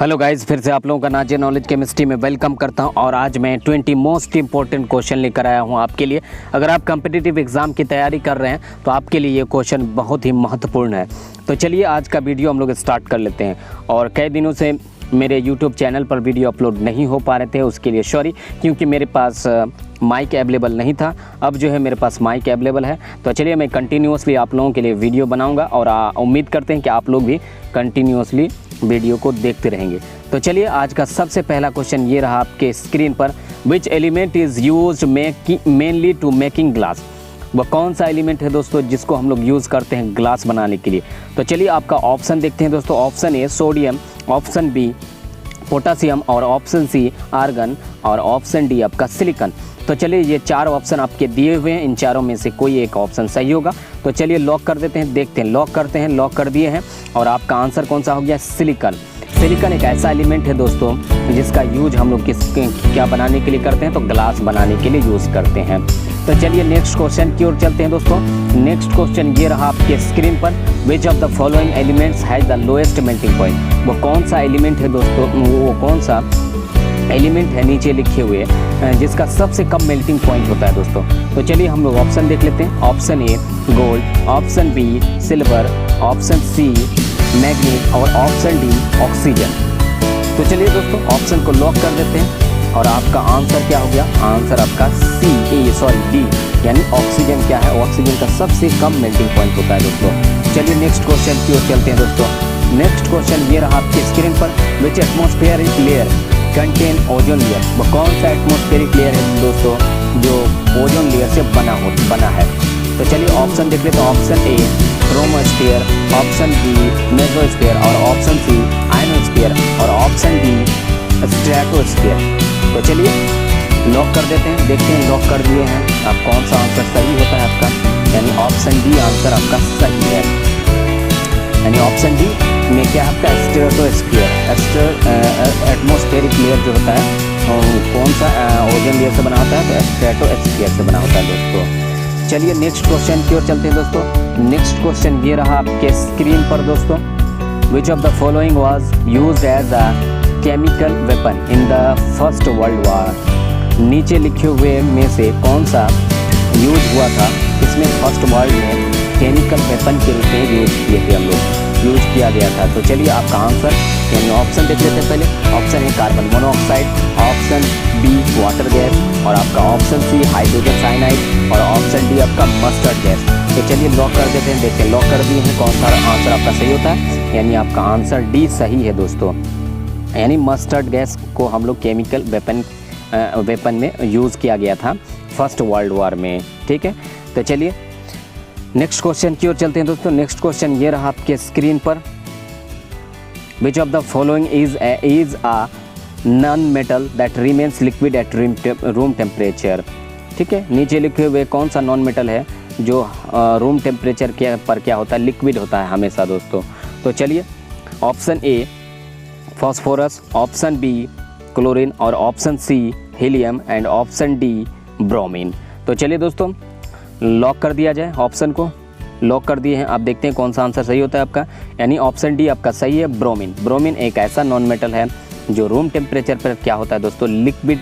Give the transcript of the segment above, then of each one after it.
Hello guys, फिर से आप लोगों का नाजे नॉलेज केमिस्ट्री में वेलकम करता हूं। और आज मैं 20 मोस्ट इंपॉर्टेंट क्वेश्चन लेकर आया हूं आपके लिए। अगर आप कॉम्पिटिटिव एग्जाम की तैयारी कर रहे हैं तो आपके लिए ये क्वेश्चन बहुत ही महत्वपूर्ण है। तो चलिए आज का वीडियो हम लोग स्टार्ट कर लेते हैं। और कई दिनों से मेरे यूट्यूब चैनल पर वीडियो अपलोड नहीं हो पा रहे थे, उसके लिए सॉरी, क्योंकि मेरे पास माइक अवेलेबल नहीं था। अब जो है मेरे पास माइक अवेलेबल है, तो चलिए मैं कंटिन्यूसली आप लोगों के लिए वीडियो बनाऊंगा और उम्मीद करते हैं कि आप लोग भी कंटिन्यूसली वीडियो को देखते रहेंगे। तो चलिए आज का सबसे पहला क्वेश्चन ये रहा आपके स्क्रीन पर। Which element is used mainly to making glass? वह कौन सा एलिमेंट है दोस्तों जिसको हम लोग यूज़ करते हैं ग्लास बनाने के लिए? तो चलिए आपका ऑप्शन देखते हैं दोस्तों। Option A sodium, option B potassium और ऑप्शन सी आर्गन और ऑप्शन डी आपका सिलिकॉन। तो चलिए ये चार ऑप्शन आपके दिए हुए हैं, इन चारों में से कोई एक ऑप्शन सही होगा। तो चलिए लॉक कर देते हैं, देखते हैं। लॉक करते हैं, लॉक कर दिए हैं और आपका आंसर कौन सा हो गया? सिलिकॉन। सिलिकॉन एक ऐसा एलिमेंट है दोस्तों जिसका यूज हम लोग क्या बनाने के लिए करते हैं? तो ग्लास बनाने के लिए यूज़ करते हैं। तो चलिए नेक्स्ट क्वेश्चन की ओर चलते हैं दोस्तों। नेक्स्ट क्वेश्चन ये रहा आपके स्क्रीन पर। Which of the following elements has the lowest melting point? वो कौन सा एलिमेंट है दोस्तों, वो कौन सा एलिमेंट है नीचे लिखे हुए जिसका सबसे कम मेल्टिंग पॉइंट होता है दोस्तों? तो चलिए हम लोग ऑप्शन देख लेते हैं। Option A gold, option B silver, option C manganese और ऑप्शन डी ऑक्सीजन। तो चलिए दोस्तों ऑप्शन को लॉक कर देते हैं और आपका आंसर क्या हो गया? आंसर आपका डी, यानी ऑक्सीजन क्या है? ऑक्सीजन का सबसे कम मेल्टिंग पॉइंट होता है दोस्तों। चलिए नेक्स्ट क्वेश्चन की ओर चलते हैं दोस्तों। नेक्स्ट क्वेश्चन ये रहा आपके स्क्रीन पर। Which atmospheric layer contain ozone layer? वो कौन सा एटमॉस्फेरिक लेयर है दोस्तों जो ओजोन लेयर से बना है? तो चलिए ऑप्शन देख लेते हैं। Option A chromosphere, option B mesosphere और ऑप्शन सी आयनोस्फीयर और ऑप्शन डी स्ट्रेटोस्फीयर। तो चलिए लॉक कर देते हैं, देखते हैं लॉक कर दिए हैं। अब कौन सा आंसर सही होता है आपका? यानी ऑप्शन डी आंसर आपका सही है। यानी ऑप्शन डी में क्या है आपका? स्ट्रेटोस्फीयर। एटमॉस्फेरिक लेयर जो होता है कौन सा ओजोन लेयर से बना होता है? तो स्ट्रेटोस्फीयर से बना होता है दोस्तों। चलिए नेक्स्ट क्वेश्चन की ओर चलते हैं दोस्तों। नेक्स्ट क्वेश्चन ये रहा आपके स्क्रीन पर दोस्तों। Which of the following was used as a chemical weapon in the first world war? नीचे लिखे हुए में से कौन सा यूज हुआ था इसमें फर्स्ट वर्ल्ड में केमिकल वेपन के रूप में यूज किए थे हम लोग, यूज किया गया था? तो चलिए आपका आंसर यानी ऑप्शन देख लेते हैं पहले। Option A carbon monoxide, option B water gas और आपका ऑप्शन सी हाइड्रोजन साइनाइड और ऑप्शन डी आपका मस्टर्ड गैस। तो चलिए लॉक कर देते हैं, देखते हैं लॉक कर दिए हैं कौन सा आंसर आपका सही होता है। यानी आपका आंसर डी सही है दोस्तों। यानी मस्टर्ड गैस को हम लोग केमिकल वेपन में यूज़ किया गया था फर्स्ट वर्ल्ड वॉर में, ठीक है। तो चलिए नेक्स्ट क्वेश्चन की ओर चलते हैं दोस्तों। नेक्स्ट क्वेश्चन ये रहा आपके स्क्रीन पर। Which of the following is a non metal that remains liquid at room temperature? ठीक है, नीचे लिखे हुए कौन सा नॉन मेटल है जो रूम टेम्परेचर के पर क्या होता है? लिक्विड होता है हमेशा दोस्तों। तो चलिए option A phosphorus, option B chlorine और option C helium and option D bromine. तो चलिए दोस्तों लॉक कर दिया जाए, ऑप्शन को लॉक कर दिए हैं। आप देखते हैं कौन सा आंसर सही होता है आपका। यानी ऑप्शन डी आपका सही है, ब्रोमीन। ब्रोमीन एक ऐसा नॉन मेटल है जो रूम टेम्परेचर पर क्या होता है दोस्तों? लिक्विड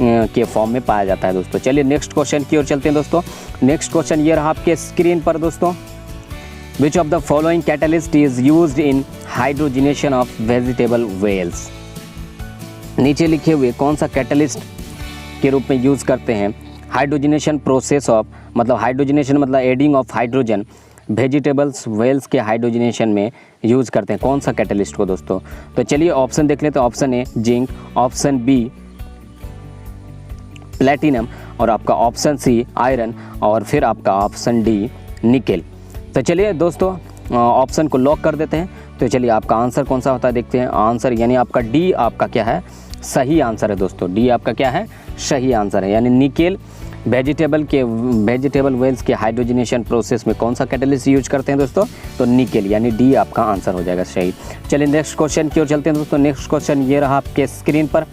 के फॉर्म में पाया जाता है दोस्तों। चलिए नेक्स्ट क्वेश्चन की ओर चलते हैं दोस्तों। नेक्स्ट क्वेश्चन ये रहा आपके स्क्रीन पर दोस्तों। Which of the following catalyst is used in hydrogenation of vegetable wells? नीचे लिखे हुए कौन सा कैटलिस्ट के रूप में यूज़ करते हैं? हाइड्रोजिनेशन प्रोसेस ऑफ, मतलब हाइड्रोजिनेशन मतलब adding of hydrogen vegetables wells के हाइड्रोजिनेशन में यूज़ करते हैं कौन सा कैटलिस्ट को दोस्तों? तो चलिए ऑप्शन देख लेते हैं। Option A zinc, option B platinum और आपका ऑप्शन सी आयरन और फिर आपका ऑप्शन डी निकेल। तो चलिए दोस्तों ऑप्शन को लॉक कर देते हैं। तो चलिए आपका आंसर कौन सा होता है देखते हैं। आंसर यानी आपका डी आपका क्या है? सही आंसर है दोस्तों। डी आपका क्या है? सही आंसर है। यानी निकेल वेजिटेबल वेल्स के हाइड्रोजिनेशन प्रोसेस में कौन सा कैटलिस्ट यूज करते हैं दोस्तों? तो निकेल, यानी डी आपका आंसर हो जाएगा सही। चलिए नेक्स्ट क्वेश्चन की ओर चलते हैं दोस्तों। नेक्स्ट क्वेश्चन ये रहा आपके स्क्रीन पर।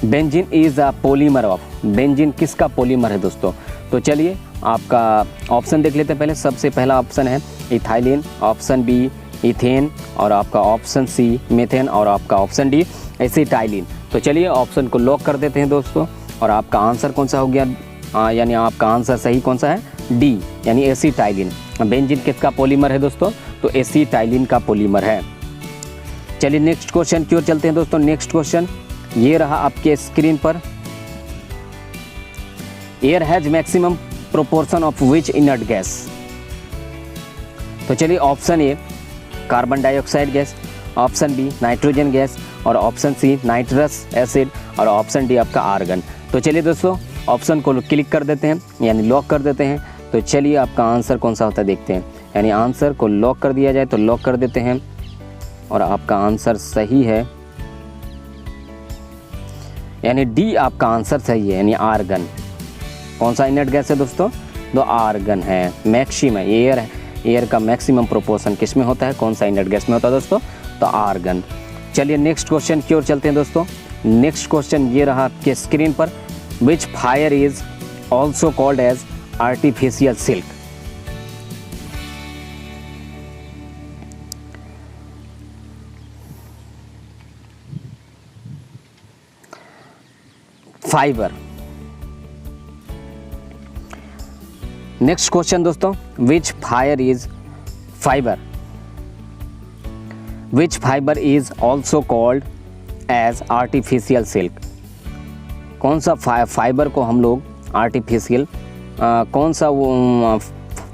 Benzene is a polymer of? Benzene किसका पॉलीमर है दोस्तों? तो चलिए आपका ऑप्शन देख लेते हैं पहले। सबसे पहला ऑप्शन है इथाइलिन, ऑप्शन बी इथेन और आपका ऑप्शन सी मीथेन और आपका ऑप्शन डी एसिटाइलिन। तो चलिए ऑप्शन को लॉक कर देते हैं दोस्तों, और आपका आंसर कौन सा हो गया, यानी आपका आंसर सही कौन सा है, डी यानी एसिटाइलिन। बेंजीन किसका पॉलीमर है दोस्तों, तो एसिटाइलिन का पॉलीमर है। चलिए नेक्स्ट क्वेश्चन की ओर चलते हैं दोस्तों। नेक्स्ट क्वेश्चन ये रहा आपके स्क्रीन पर। Air has maximum proportion of which inert gas. तो चलिए option A carbon dioxide gas, option B nitrogen gas और ऑप्शन सी नाइट्रस एसिड और ऑप्शन डी आपका आर्गन। तो चलिए दोस्तों ऑप्शन को क्लिक कर देते हैं यानी लॉक कर देते हैं। तो चलिए आपका आंसर कौन सा होता है देखते हैं, यानी आंसर को लॉक कर दिया जाए तो लॉक कर देते हैं और आपका आंसर सही है, यानी डी आपका आंसर सही है, यानी आर्गन। कौन सा इनर्ट गैस है दोस्तों, तो आर्गन है। मैक्सिमम एयर का मैक्सिमम प्रोपोर्शन किस में होता है, कौन सा इनर्ट गैस में होता है दोस्तों, तो आर्गन। चलिए नेक्स्ट क्वेश्चन की ओर चलते हैं दोस्तों। नेक्स्ट क्वेश्चन ये रहा आपके स्क्रीन पर। Which fire is also called as artificial silk. Fibre. Next question दोस्तों, which fire is fibre, which fibre is also called as artificial silk. कौन सा फाइबर को हम लोग आर्टिफिशियल, कौन सा वो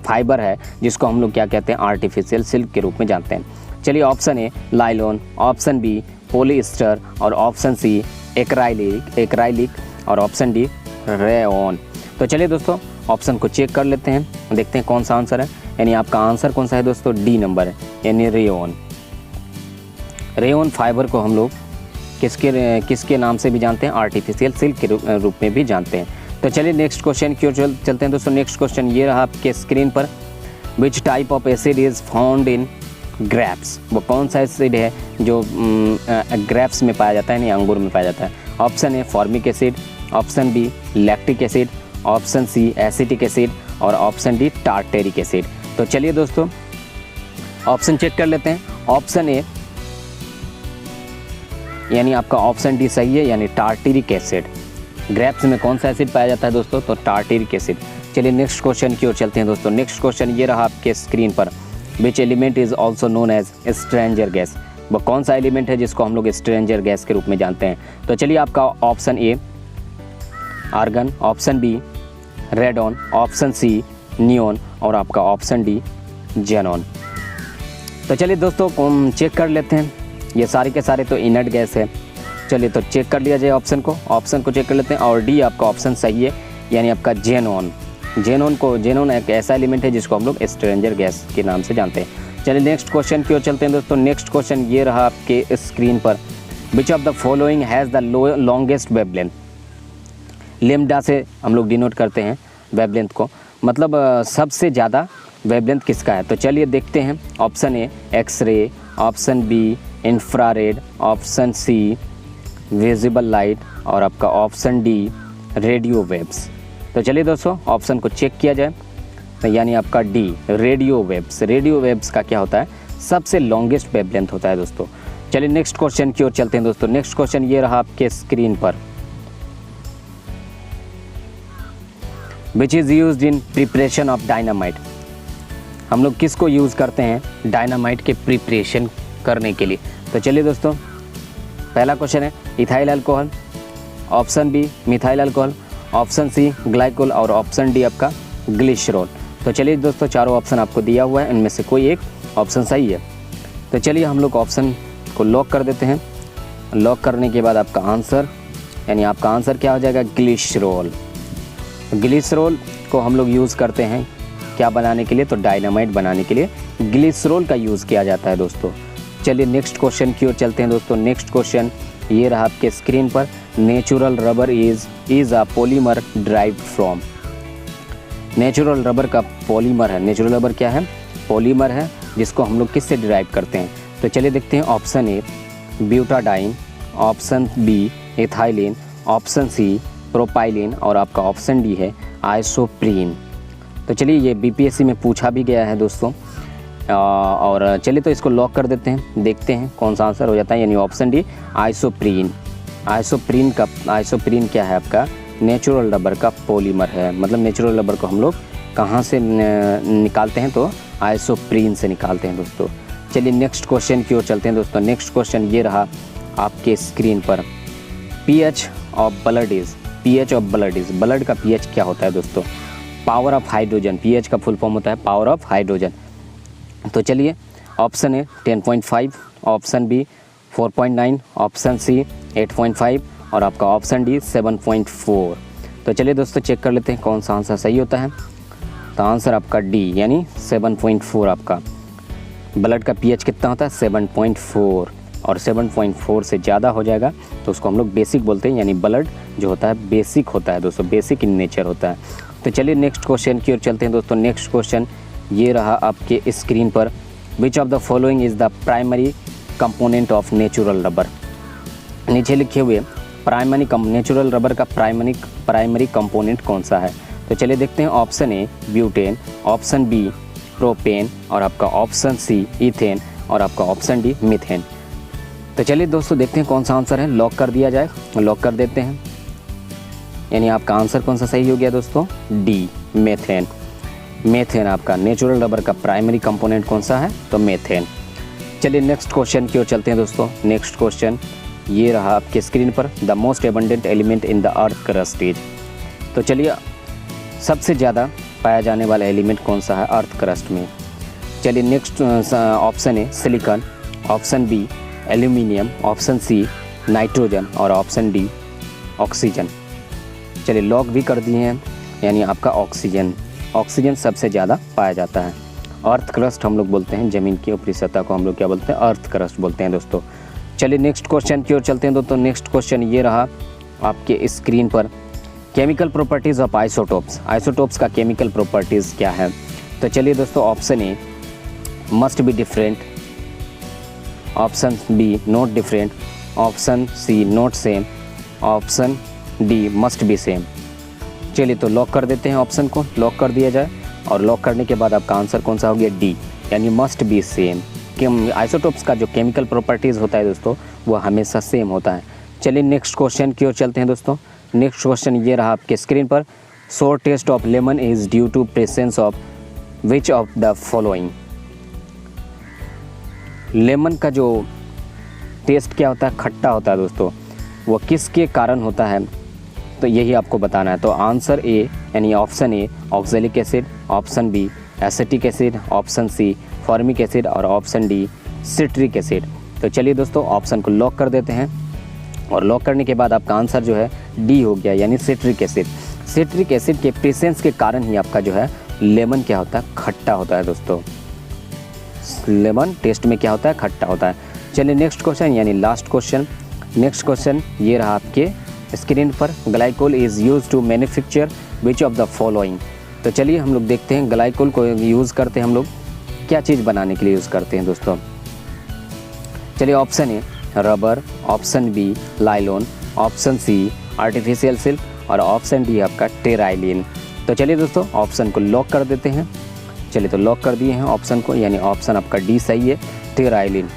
फाइबर है जिसको हम लोग क्या कहते हैं, आर्टिफिशियल सिल्क के रूप में जानते हैं। चलिए option A nylon, option B polyester और ऑप्शन सी एक्राइलिक और ऑप्शन डी रेयॉन। तो चलिए दोस्तों ऑप्शन को चेक कर लेते हैं, देखते हैं कौन सा आंसर है, यानी आपका आंसर कौन सा है दोस्तों, डी नंबर है, यानी रेयॉन। रेयॉन फाइबर को हम लोग किसके नाम से भी जानते हैं, आर्टिफिशियल सिल्क के रूप में भी जानते हैं। तो चलिए नेक्स्ट क्वेश्चन की ओर चलते हैं दोस्तों। नेक्स्ट क्वेश्चन ये रहा आपके स्क्रीन पर। Which type of acid is found in grapes. वो कौन सा एसिड है जो ग्रेप्स में पाया जाता है, यानी अंगूर में पाया जाता है। Option A formic acid, option B lactic acid, option C acetic acid और ऑप्शन डी टार्टेरिक एसिड। तो चलिए दोस्तों ऑप्शन चेक कर लेते हैं। ऑप्शन ए यानी आपका ऑप्शन डी सही है, यानी टार्टेरिक एसिड। ग्रेप्स में कौन सा एसिड पाया जाता है दोस्तों, तो टार्टेरिक एसिड। चलिए नेक्स्ट क्वेश्चन की ओर चलते हैं दोस्तों। नेक्स्ट क्वेश्चन ये रहा आपके स्क्रीन पर। Which element is also known as stranger gas. वो कौन सा एलिमेंट है जिसको हम लोग स्ट्रेंजर गैस के रूप में जानते हैं। तो चलिए आपका option A argon, option B radon, option C neon और आपका ऑप्शन डी जेनॉन। तो चलिए दोस्तों चेक कर लेते हैं, ये सारे के सारे तो इनर्ट गैस है। चलिए तो चेक कर लिया जाए ऑप्शन को चेक कर लेते हैं और डी आपका ऑप्शन सही है, यानी आपका जेनॉन। जेनॉन एक ऐसा एलिमेंट है जिसको हम लोग स्ट्रेंजर गैस के नाम से जानते हैं। चलिए नेक्स्ट क्वेश्चन की ओर चलते हैं दोस्तों। नेक्स्ट क्वेश्चन ये रहा आपके स्क्रीन पर। Which of the following has the longest wavelength. Lambda से हम लोग डिनोट करते हैं वेवलेंथ को, मतलब सबसे ज़्यादा वेवलेंथ किसका है। तो चलिए देखते हैं। Option A X ray, option B infrared, option C visible light और आपका ऑप्शन डी रेडियो वेव्स। तो चलिए दोस्तों ऑप्शन को चेक किया जाए, तो यानी आपका D radio waves. Radio waves का क्या होता है, सबसे लॉन्गेस्ट वेवलेंथ होता है दोस्तों। चलिए नेक्स्ट क्वेश्चन की ओर चलते हैं दोस्तों। नेक्स्ट क्वेश्चन ये रहा आपके स्क्रीन पर। Which is used in preparation of dynamite. हम लोग किसको यूज़ करते हैं डायनामाइट के प्रिपरेशन करने के लिए। तो चलिए दोस्तों पहला क्वेश्चन है ethyl alcohol, option B methyl alcohol, option C glycol और ऑप्शन डी आपका ग्लिसरॉल। तो चलिए दोस्तों चारों ऑप्शन आपको दिया हुआ है, इनमें से कोई एक ऑप्शन सही है। तो चलिए हम लोग ऑप्शन को लॉक कर देते हैं। लॉक करने के बाद आपका आंसर, यानी आपका आंसर क्या हो जाएगा, ग्लिसरॉल। ग्लिसरॉल को हम लोग यूज़ करते हैं क्या बनाने के लिए, तो डायनामाइट बनाने के लिए ग्लिसरॉल का यूज़ किया जाता है दोस्तों। चलिए नेक्स्ट क्वेश्चन की ओर चलते हैं दोस्तों। नेक्स्ट क्वेश्चन ये रहा आपके स्क्रीन पर। Natural rubber is a polymer derived from. Natural rubber का पॉलीमर है, नेचुरल रबर क्या है, पॉलीमर है, जिसको हम लोग किससे डिराइव करते हैं। तो चलिए देखते हैं। Option A butadiene, option B ethylene, option C propylene और आपका ऑप्शन डी है आइसोप्रीन। तो चलिए ये बीपीएससी में पूछा भी गया है दोस्तों। और चलिए तो इसको लॉक कर देते हैं, देखते हैं कौन सा आंसर हो जाता है, यानी ऑप्शन डी आइसोप्रीन। आइसोप्रीन क्या है आपका, नेचुरल रबर का पॉलीमर है। मतलब नेचुरल रबर को हम लोग कहाँ से निकालते हैं, तो आइसोप्रीन से निकालते हैं दोस्तों। चलिए नेक्स्ट क्वेश्चन की ओर चलते हैं दोस्तों। नेक्स्ट क्वेश्चन ये रहा आपके स्क्रीन पर, pH of blood is, pH of blood is, blood का पीएच क्या होता है दोस्तों, पावर ऑफ हाइड्रोजन। पीएच का फुल फॉर्म होता है पावर ऑफ हाइड्रोजन। तो चलिए option A 10.5, option B 4.9, option C 8.5 और आपका ऑप्शन डी 7.4। तो चलिए दोस्तों चेक कर लेते हैं कौन सा आंसर सही होता है। तो आंसर आपका डी यानी 7.4 आपका। ब्लड का पीएच कितना होता है 7.4, और 7.4 से ज़्यादा हो जाएगा तो उसको हम लोग बेसिक बोलते हैं, यानी ब्लड जो होता है बेसिक होता है दोस्तों, बेसिक इन नेचर होता है। तो चलिए नेक्स्ट क्वेश्चन की ओर चलते हैं दोस्तों। नेक्स्ट क्वेश्चन ये रहा आपके स्क्रीन पर, which of the following is the primary component of natural rubber. नीचे लिखे हुए नेचुरल रबर का प्राइमरी कंपोनेंट कौन सा है। तो चलिए देखते हैं, option A butane, option B propane और आपका ऑप्शन सी इथेन और आपका ऑप्शन डी मीथेन। तो चलिए दोस्तों देखते हैं कौन सा आंसर है, लॉक कर दिया जाए, लॉक कर देते हैं। यानी आपका आंसर कौन सा सही हो गया दोस्तों, डी मीथेन। मीथेन आपका नेचुरल रबर का प्राइमरी कंपोनेंट कौन सा है, तो मीथेन। चलिए नेक्स्ट क्वेश्चन की ओर चलते हैं दोस्तों। नेक्स्ट क्वेश्चन ये रहा आपके स्क्रीन पर, the most abundant element in the earth crust is. तो चलिए सबसे ज़्यादा पाया जाने वाला एलिमेंट कौन सा है अर्थ क्रस्ट में। चलिए नेक्स्ट ऑप्शन है silicon, option B aluminium, option C nitrogen और ऑप्शन डी ऑक्सीजन। चलिए लॉक भी कर दिए हैं, यानी आपका ऑक्सीजन। ऑक्सीजन सबसे ज़्यादा पाया जाता है। अर्थ क्रस्ट हम लोग बोलते हैं, ज़मीन की ऊपरी सतह को हम लोग क्या बोलते हैं, अर्थ क्रस्ट बोलते हैं दोस्तों। चलिए नेक्स्ट क्वेश्चन की ओर चलते हैं दोस्तों। नेक्स्ट क्वेश्चन ये रहा आपके स्क्रीन पर, chemical properties of isotopes. Isotopes का केमिकल प्रॉपर्टीज़ क्या है। तो चलिए दोस्तों, option A must be different, option B not different, option C not same, option D must be same. चलिए तो लॉक कर देते हैं, ऑप्शन को लॉक कर दिया जाए, और लॉक करने के बाद आपका आंसर कौन सा हो गया, डी यानी मस्ट बी सेम। कि आइसोटोप्स का जो केमिकल प्रॉपर्टीज़ होता है दोस्तों वो हमेशा सेम होता है। चलिए नेक्स्ट क्वेश्चन की ओर चलते हैं दोस्तों। नेक्स्ट क्वेश्चन ये रहा आपके स्क्रीन पर, sour taste of lemon is due to presence of which of the following. Lemon का जो टेस्ट क्या होता है, खट्टा होता है दोस्तों, वो किसके कारण होता है, तो यही आपको बताना है। तो आंसर ए यानी option A oxalic acid, option B acetic acid, option C formic acid और ऑप्शन डी सिट्रिक एसिड। तो चलिए दोस्तों ऑप्शन को लॉक कर देते हैं, और लॉक करने के बाद आपका आंसर जो है डी हो गया, यानी सिट्रिक एसिड। सिट्रिक एसिड के प्रेजेंस के कारण ही आपका जो है लेमन क्या होता है, खट्टा होता है दोस्तों। लेमन टेस्ट में क्या होता है, खट्टा होता है। चलिए नेक्स्ट क्वेश्चन यानी लास्ट क्वेश्चन। नेक्स्ट क्वेश्चन ये रहा आपके स्क्रीन पर, glycol is use to manufacture which of the following. तो चलिए हम लोग देखते हैं ग्लाइकोल को यूज़ करते हैं हम लोग क्या चीज़ बनाने के लिए यूज़ करते हैं दोस्तों। चलिए option A rubber, option B nylon, option C artificial silk और ऑप्शन डी आपका टेराइलिन। तो चलिए दोस्तों ऑप्शन को लॉक कर देते हैं। चलिए तो लॉक कर दिए हैं ऑप्शन को, यानी ऑप्शन आपका डी सही है, टेराइलिन।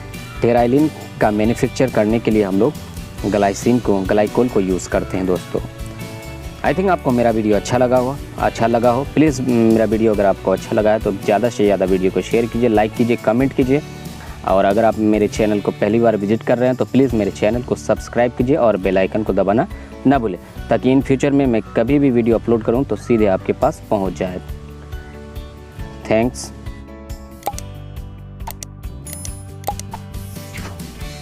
टेराइलिन का मैन्युफैक्चर करने के लिए हम लोग ग्लाइकोल को यूज़ करते हैं दोस्तों। आई थिंक आपको मेरा वीडियो अच्छा लगा हो। प्लीज़ मेरा वीडियो अगर आपको अच्छा लगा है तो ज़्यादा से ज़्यादा वीडियो को शेयर कीजिए, लाइक कीजिए, कमेंट कीजिए। और अगर आप मेरे चैनल को पहली बार विजिट कर रहे हैं तो प्लीज़ मेरे चैनल को सब्सक्राइब कीजिए और बेल आइकन को दबाना ना भूलें, ताकि इन फ्यूचर में मैं कभी भी वीडियो अपलोड करूं तो सीधे आपके पास पहुंच जाए। थैंक्स।